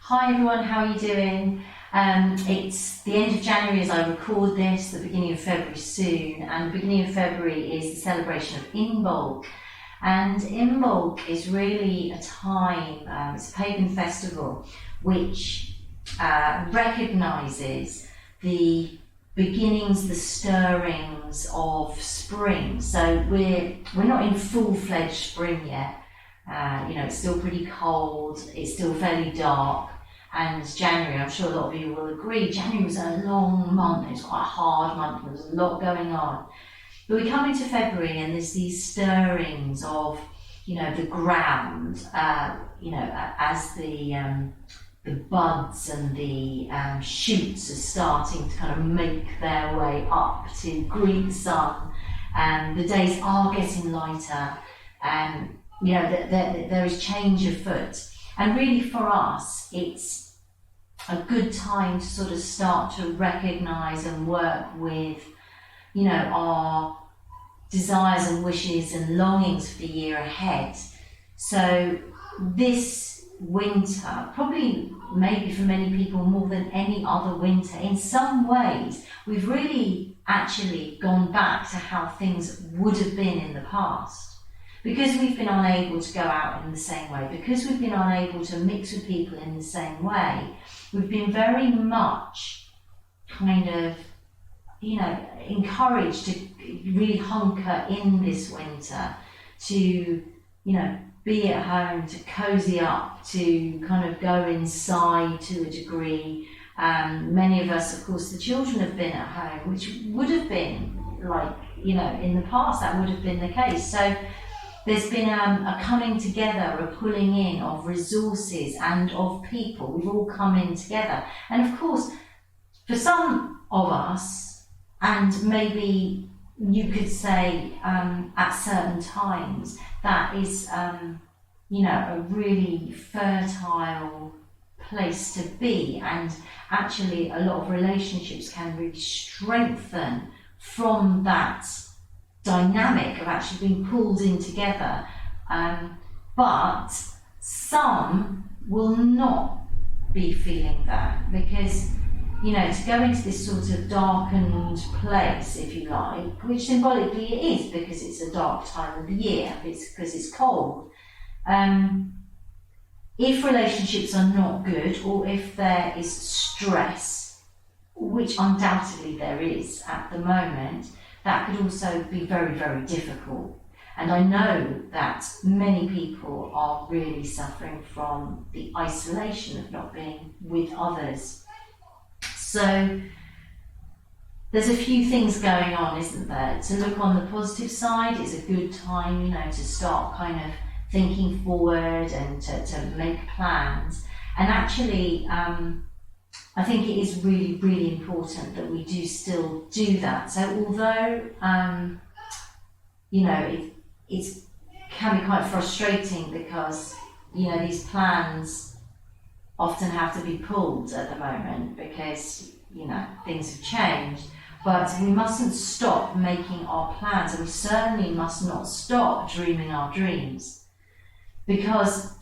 Hi everyone, how are you doing? It's the end of January as I record this, the beginning of February soon, and the beginning of February is the celebration of Imbolc. And Imbolc is really a time, it's a pagan festival which recognises the beginnings, the stirrings of spring. So we're not in full-fledged spring yet. It's still pretty cold, it's still fairly dark, and January, I'm sure a lot of you will agree, January was a long month, it was quite a hard month, there was a lot going on. But we come into February and there's these stirrings of, the ground, as the buds and the shoots are starting to kind of make their way up to greet the sun, and the days are getting lighter, and there is change afoot. And really for us, it's a good time to sort of start to recognise and work with, our desires and wishes and longings for the year ahead. So this winter, probably maybe for many people more than any other winter, in some ways, we've really actually gone back to how things would have been in the past. Because we've been unable to go out in the same way, because we've been unable to mix with people in the same way, we've been very much kind of, encouraged to really hunker in this winter, to, be at home, to cozy up, to kind of go inside to a degree. Many of us, of course, the children have been at home, which would have been like, in the past, that would have been the case. So there's been a coming together, a pulling in of resources and of people. We've all come in together. And of course, for some of us, and maybe you could say at certain times, that is, a really fertile place to be. And actually, a lot of relationships can really strengthen from that dynamic of actually being pulled in together, but some will not be feeling that, because to go into this sort of darkened place, if you like, which symbolically it is because it's a dark time of the year, because it's cold, if relationships are not good, or if there is stress, which undoubtedly there is at the moment, that could also be very, very difficult. And I know that many people are really suffering from the isolation of not being with others. So there's a few things going on, isn't there? To look on the positive side is a good time, to start kind of thinking forward and to make plans. And actually, I think it is really, really important that we do still do that. So although, it can be quite frustrating because, these plans often have to be pulled at the moment because, things have changed. But we mustn't stop making our plans, and we certainly must not stop dreaming our dreams. Because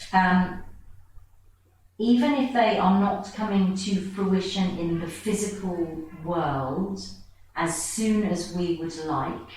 even if they are not coming to fruition in the physical world as soon as we would like,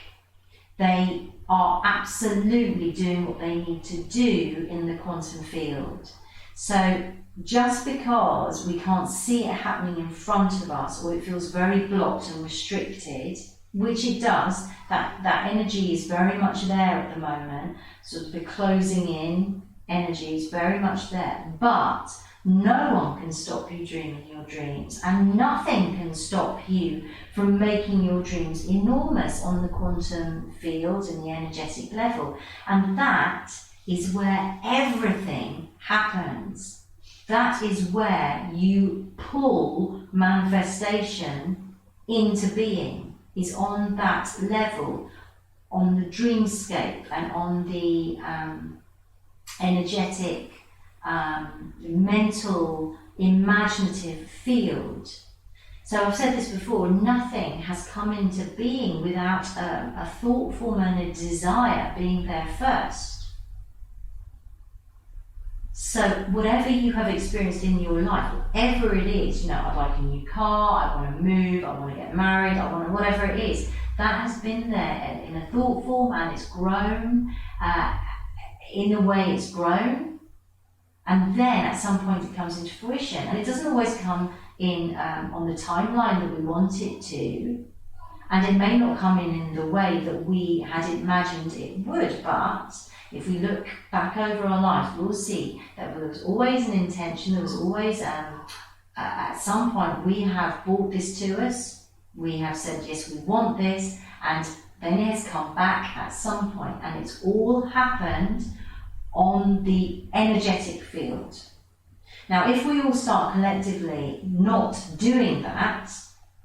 they are absolutely doing what they need to do in the quantum field. So just because we can't see it happening in front of us, or it feels very blocked and restricted, which it does, that energy is very much there at the moment, sort of the closing in energy is very much there, but no one can stop you dreaming your dreams, and nothing can stop you from making your dreams enormous on the quantum field and the energetic level. And that is where everything happens. That is where you pull manifestation into being, is on that level, on the dreamscape and on the energetic, mental, imaginative field. So I've said this before, nothing has come into being without a thought form and a desire being there first. So whatever you have experienced in your life, whatever it is, you know, I'd like a new car, I want to move, I want to get married, I want to, whatever it is, that has been there in a thought form, and it's grown in the way it's grown, and then at some point it comes into fruition. And it doesn't always come in on the timeline that we want it to, and it may not come in the way that we had imagined it would, but if we look back over our life, we'll see that there was always an intention, there was always, at some point, we have brought this to us, we have said, yes, we want this, and then it has come back at some point, and it's all happened on the energetic field. Now, if we all start collectively not doing that,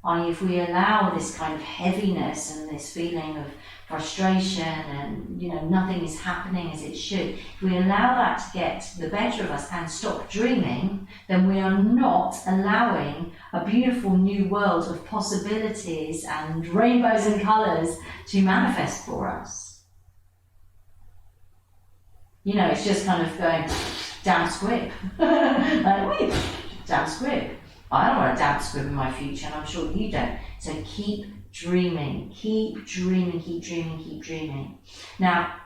i.e. if we allow this kind of heaviness and this feeling of frustration and, you know, nothing is happening as it should, if we allow that to get the better of us and stop dreaming, then we are not allowing a beautiful new world of possibilities and rainbows and colours to manifest for us. You know, it's just kind of going, damn squib. Like, wait, damn squib. I don't want a damp squib in my future, and I'm sure you don't. So keep dreaming, keep dreaming, keep dreaming, keep dreaming. Now,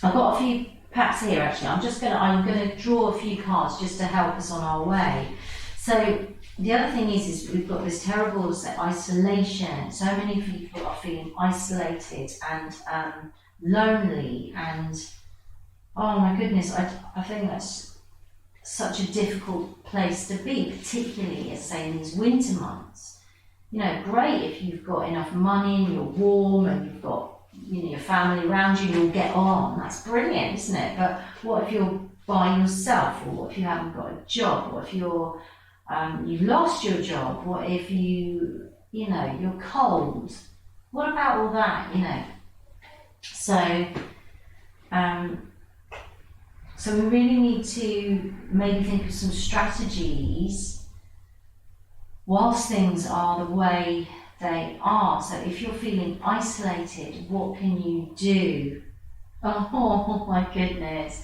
I've got a few packs here actually. I'm gonna draw a few cards just to help us on our way. So the other thing is we've got this terrible isolation. So many people are feeling isolated and lonely, and oh my goodness, I think that's such a difficult place to be, particularly, as I say, in these winter months. You know, great if you've got enough money and you're warm and you've got, you know, your family around you, you'll get on. That's brilliant, isn't it? But what if you're by yourself, or what if you haven't got a job? What if you've lost your job? What if you're cold? What about all that, you know? So we really need to maybe think of some strategies whilst things are the way they are. So if you're feeling isolated, what can you do? Oh my goodness.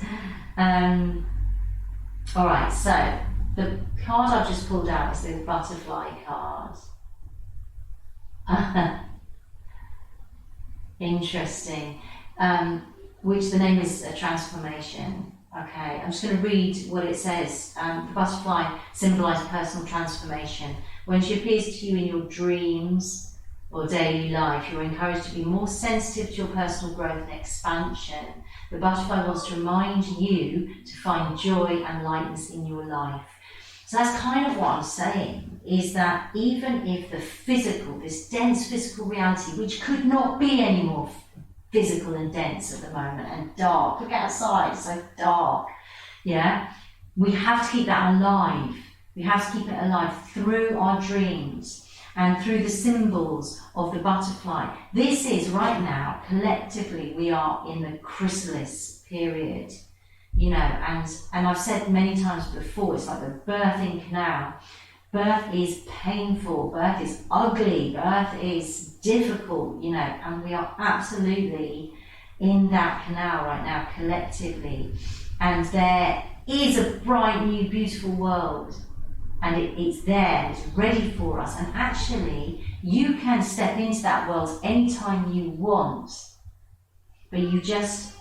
All right, so the card I've just pulled out is the butterfly card. Interesting. Which the name is a transformation. Okay, I'm just going to read what it says. The butterfly symbolises personal transformation. When she appears to you in your dreams or daily life, you're encouraged to be more sensitive to your personal growth and expansion. The butterfly wants to remind you to find joy and lightness in your life. So that's kind of what I'm saying, is that even if the physical, this dense physical reality, which could not be any more physical and dense at the moment and dark. Look outside, it's so dark. Yeah, we have to keep that alive. We have to keep it alive through our dreams and through the symbols of the butterfly. This is right now, collectively, we are in the chrysalis period, you know, and I've said many times before, it's like the birthing canal. Birth is painful, birth is ugly, birth is difficult, you know, and we are absolutely in that canal right now, collectively. And there is a bright, new, beautiful world, and it's there, it's ready for us. And actually, you can step into that world anytime you want, but you just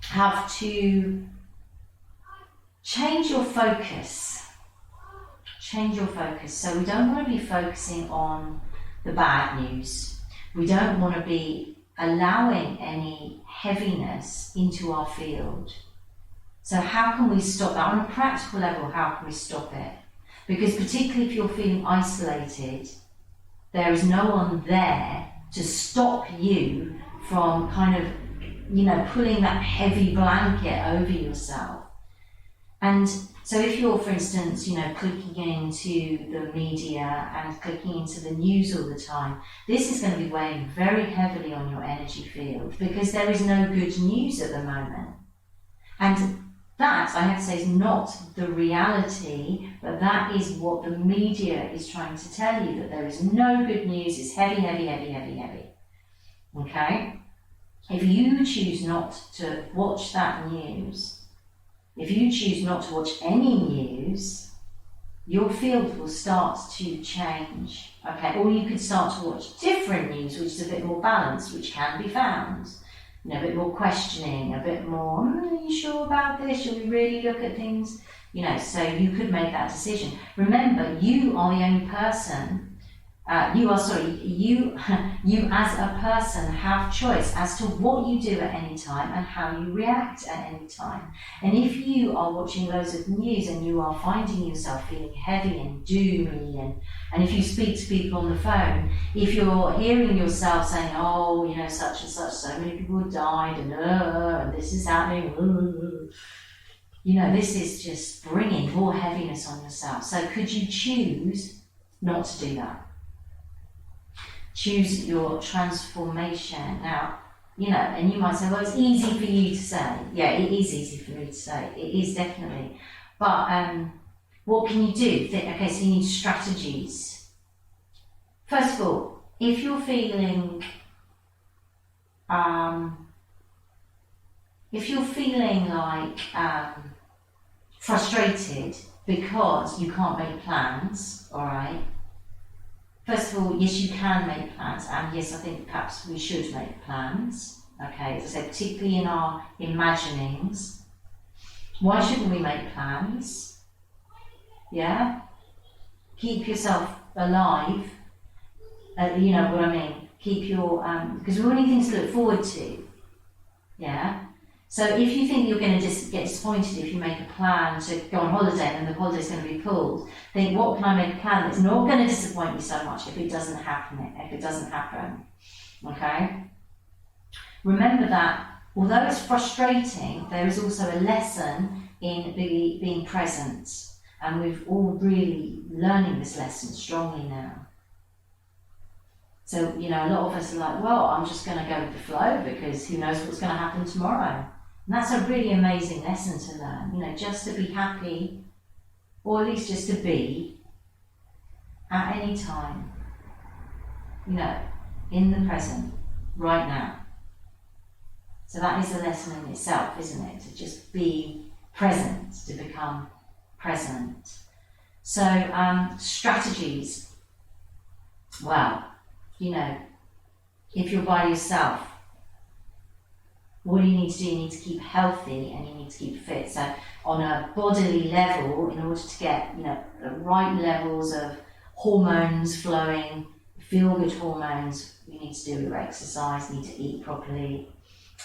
have to change your focus. Change your focus. So we don't want to be focusing on the bad news. We don't want to be allowing any heaviness into our field. So how can we stop that? On a practical level, how can we stop it? Because particularly if you're feeling isolated, there is no one there to stop you from kind of, you know, pulling that heavy blanket over yourself. And so if you're, for instance, you know, clicking into the media and clicking into the news all the time, this is going to be weighing very heavily on your energy field, because there is no good news at the moment. And that, I have to say, is not the reality, but that is what the media is trying to tell you, that there is no good news, it's heavy, heavy, heavy, heavy, heavy. Okay? If you choose not to watch that news, If you choose not to watch any news, your field will start to change, okay? Or you could start to watch different news, which is a bit more balanced, which can be found. You know, a bit more questioning, a bit more, are you sure about this? Should we really look at things? You know, so you could make that decision. Remember, you are the only person, you as a person have choice as to what you do at any time and how you react at any time. And if you are watching loads of news and you are finding yourself feeling heavy and doomy, and if you speak to people on the phone, if you're hearing yourself saying, oh, you know, such and such, so many people have died, and this is happening, you know, this is just bringing more heaviness on yourself. So could you choose not to do that? Choose your transformation. Now, you know, and you might say, well, it's easy for you to say. Yeah, it is easy for me to say. It is definitely. But what can you do? Okay, so you need strategies. First of all, if you're feeling like frustrated because you can't make plans, all right? First of all, yes, you can make plans, and yes, I think perhaps we should make plans. Okay, as I said, particularly in our imaginings. Why shouldn't we make plans? Yeah? Keep yourself alive. You know what I mean? Keep your, because we all need things to look forward to. Yeah? So if you think you're going to get disappointed if you make a plan to go on holiday and the holiday's going to be pulled, think, what can I make a plan that's not going to disappoint me so much if it doesn't happen, okay? Remember that although it's frustrating, there is also a lesson in being present, and we're all really learning this lesson strongly now. So, you know, a lot of us are like, well, I'm just going to go with the flow because who knows what's going to happen tomorrow. And that's a really amazing lesson to learn, you know, just to be happy, or at least just to be at any time, you know, in the present, right now. So that is a lesson in itself, isn't it? To just be present, to become present. So strategies, well, you know, if you're by yourself, what do you need to do? You need to keep healthy and you need to keep fit. So on a bodily level, in order to get, you know, the right levels of hormones flowing, feel-good hormones, you need to do your exercise, you need to eat properly,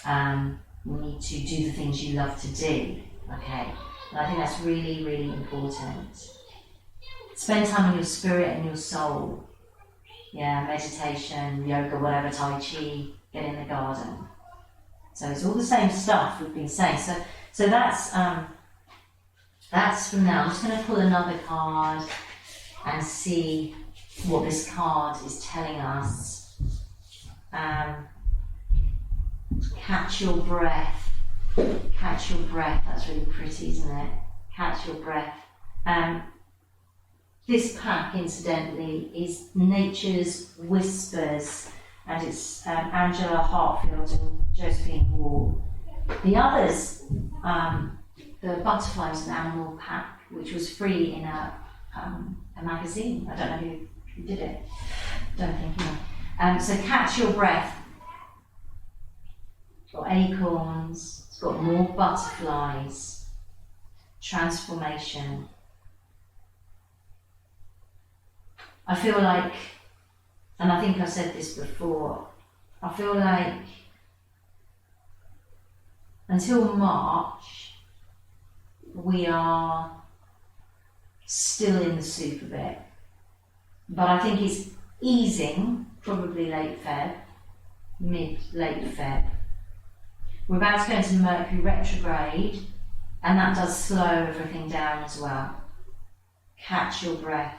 you need to do the things you love to do, okay? And I think that's really, really important. Spend time in your spirit and your soul. Yeah, meditation, yoga, whatever, Tai Chi, get in the garden. So it's all the same stuff we've been saying. So that's from now. I'm just going to pull another card and see what this card is telling us. Catch your breath. Catch your breath. That's really pretty, isn't it? Catch your breath. This pack, incidentally, is Nature's Whispers, and it's Angela Hartfield and Josephine Wall. The others, the Butterflies and Animal Pack, which was free in a magazine. I don't know who did it. Don't think you know. So Catch Your Breath. It's got acorns. It's got more butterflies. Transformation. I feel like, and I think I said this before, I feel like until March, we are still in the soup a bit. But I think it's easing, probably late Feb, late Feb. We're about to go into Mercury retrograde, and that does slow everything down as well. Catch your breath.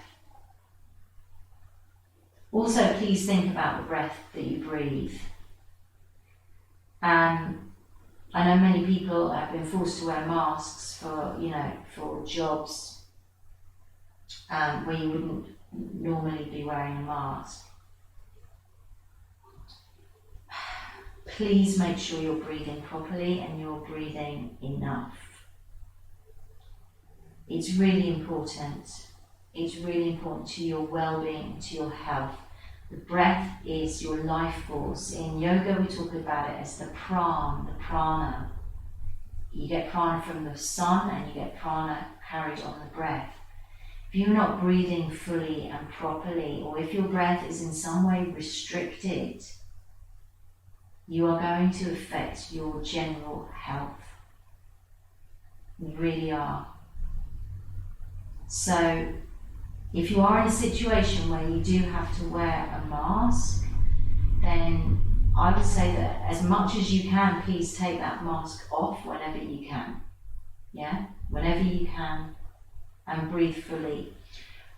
Also, please think about the breath that you breathe. I know many people have been forced to wear masks for jobs where you wouldn't normally be wearing a mask. Please make sure you're breathing properly and you're breathing enough. It's really important. It's really important to your well-being, to your health. The breath is your life force. In yoga, we talk about it as the prana. You get prana from the sun and you get prana carried on the breath. If you're not breathing fully and properly, or if your breath is in some way restricted, you are going to affect your general health. You really are. So, if you are in a situation where you do have to wear a mask, then I would say that as much as you can, please take that mask off whenever you can. Yeah? Whenever you can, and breathe fully.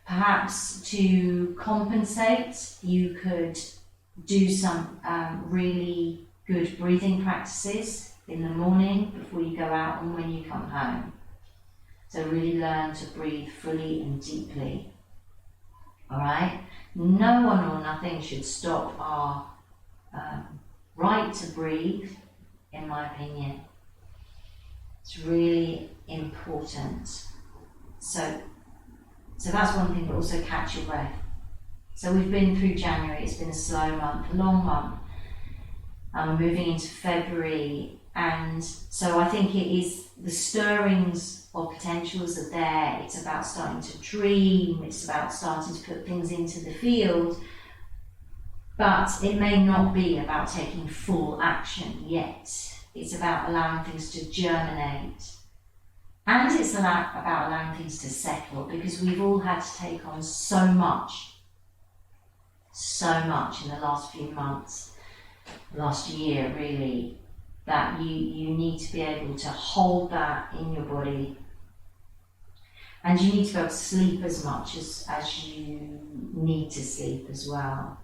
Perhaps to compensate, you could do some really good breathing practices in the morning before you go out and when you come home. So really learn to breathe fully and deeply. Alright? No one or nothing should stop our right to breathe, in my opinion. It's really important. So that's one thing, but also catch your breath. So we've been through January, it's been a slow month, a long month. We're moving into February, and so I think it is the stirrings of potentials are there. It's about starting to dream, it's about starting to put things into the field, but it may not be about taking full action yet. It's about allowing things to germinate. And it's about allowing things to settle, because we've all had to take on so much in the last few months, last year really, that you need to be able to hold that in your body. And you need to be able to sleep as much as you need to sleep as well.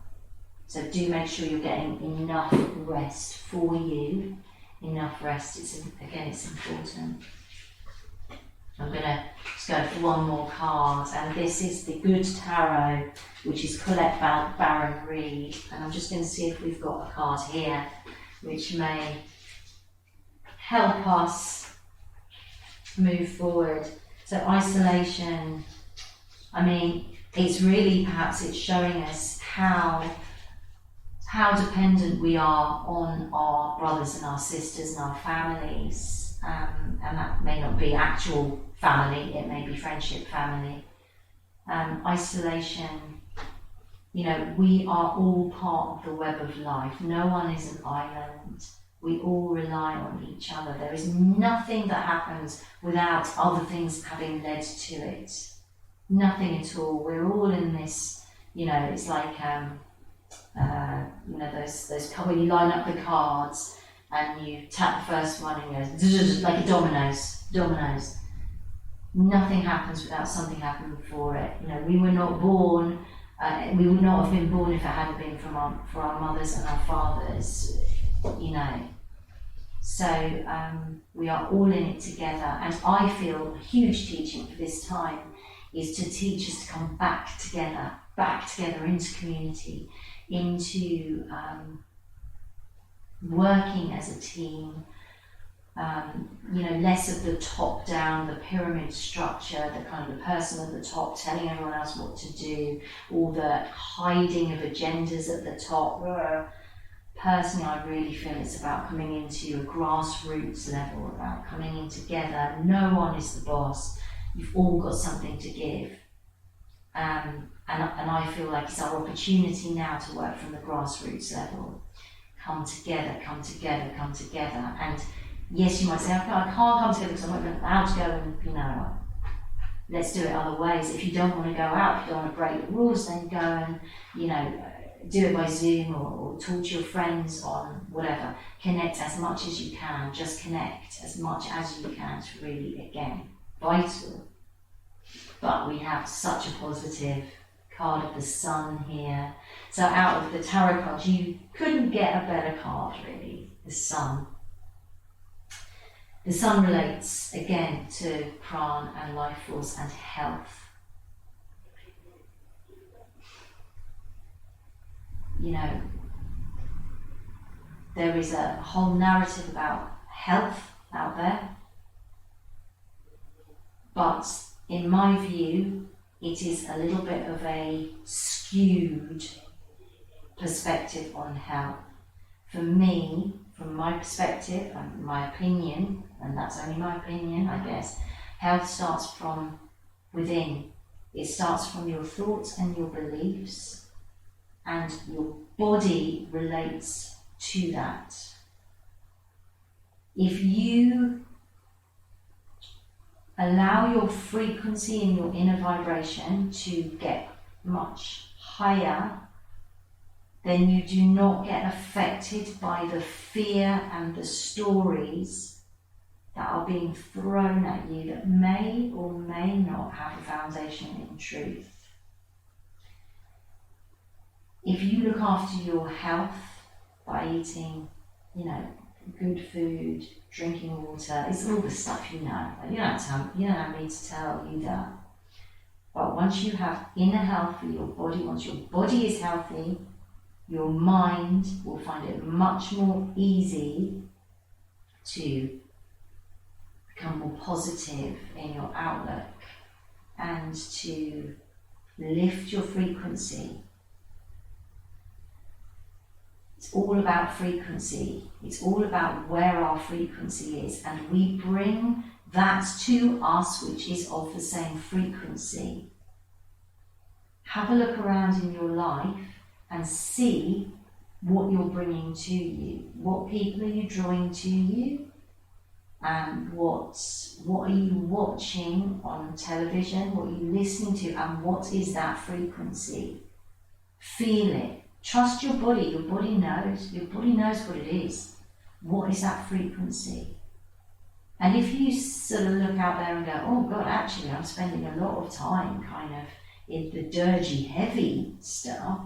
So do make sure you're getting enough rest for you. Enough rest, it's important. I'm going to just go for one more card, and this is the Good Tarot, which is Colette Baron Reed, and I'm just going to see if we've got a card here which may help us move forward. So isolation, I mean, it's really, perhaps it's showing us how dependent we are on our brothers and our sisters and our families, and that may not be actual family, it may be friendship family. Isolation, you know, we are all part of the web of life. No one is an island. We all rely on each other. There is nothing that happens without other things having led to it. Nothing at all. We're all in this, you know, it's like, you know, those when you line up the cards and you tap the first one and it goes like a dominoes. Nothing happens without something happening before it. You know, we were not born, we would not have been born if it hadn't been for our mothers and our fathers, you know. So we are all in it together, and I feel a huge teaching for this time is to teach us to come back together into community, into working as a team, you know, less of the top down, the pyramid structure, the kind of the person at the top telling everyone else what to do, all the hiding of agendas at the top. Personally, I really feel it's about coming into a grassroots level, about coming in together. No one is the boss. You've all got something to give. And I feel like it's our opportunity now to work from the grassroots level. Come together. And yes, you might say, okay, I can't come together because I'm not allowed to go, and, you know, let's do it other ways. If you don't want to go out, if you don't want to break the rules, then go and, you know, do it by Zoom or talk to your friends on whatever. Connect as much as you can. Just connect as much as you can. It's really, again, vital. But we have such a positive card of the sun here. So out of the tarot cards, you couldn't get a better card, really. The sun. The sun relates, again, to prana and life force and health. You know, there is a whole narrative about health out there, but in my view, it is a little bit of a skewed perspective on health. For me, from my perspective and my opinion, and that's only my opinion, I guess, health starts from within. It starts from your thoughts and your beliefs, and your body relates to that. If you allow your frequency and your inner vibration to get much higher, then you do not get affected by the fear and the stories that are being thrown at you that may or may not have a foundation in truth. If you look after your health by eating, good food, drinking water, it's all the stuff you know. You don't have me to tell you that. But once you have inner health for your body, once your body is healthy, your mind will find it much more easy to become more positive in your outlook and to lift your frequency. It's all about frequency. It's all about where our frequency is, and we bring that to us which is of the same frequency. Have a look around in your life and see what you're bringing to you. What people are you drawing to you? And what are you watching on television? What are you listening to? And what is that frequency? Feel it. Trust your body. Your body knows. Your body knows what it is. What is that frequency? And if you sort of look out there and go, oh God, actually I'm spending a lot of time kind of in the dirgy, heavy stuff,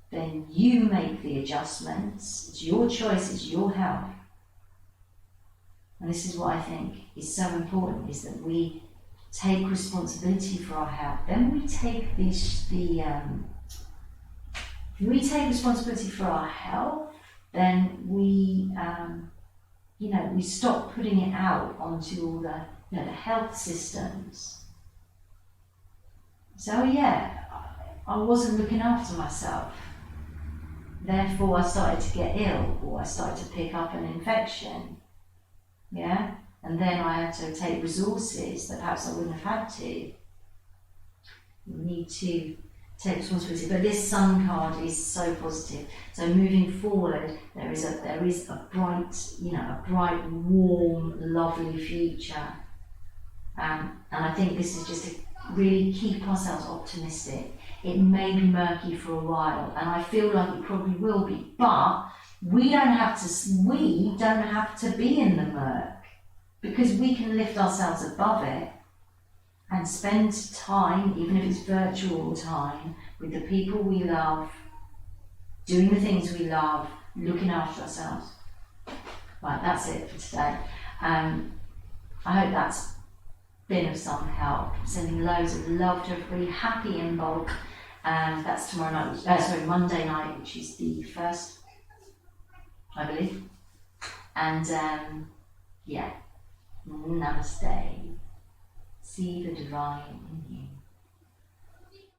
then you make the adjustments. It's your choice, it's your health. And this is what I think is so important, is that we take responsibility for our health. Then we take we take responsibility for our health, then we stop putting it out onto all the health systems. So I wasn't looking after myself. Therefore I started to get ill, or I started to pick up an infection. Yeah? And then I had to take resources that perhaps I wouldn't have had to. You need to take responsibility. But this sun card is so positive. So moving forward, there is a bright, warm, lovely future. And I think this is just to really keep ourselves optimistic. It may be murky for a while, and I feel like it probably will be, but we don't have to be in the murk, because we can lift ourselves above it and spend time, even if it's virtual time, with the people we love, doing the things we love, looking after ourselves. Right, that's it for today. I hope that's been of some help. Sending loads of love to everybody. Happy Imbolc. That's Monday night, which is the 1st, I believe. And namaste. See the divine in you.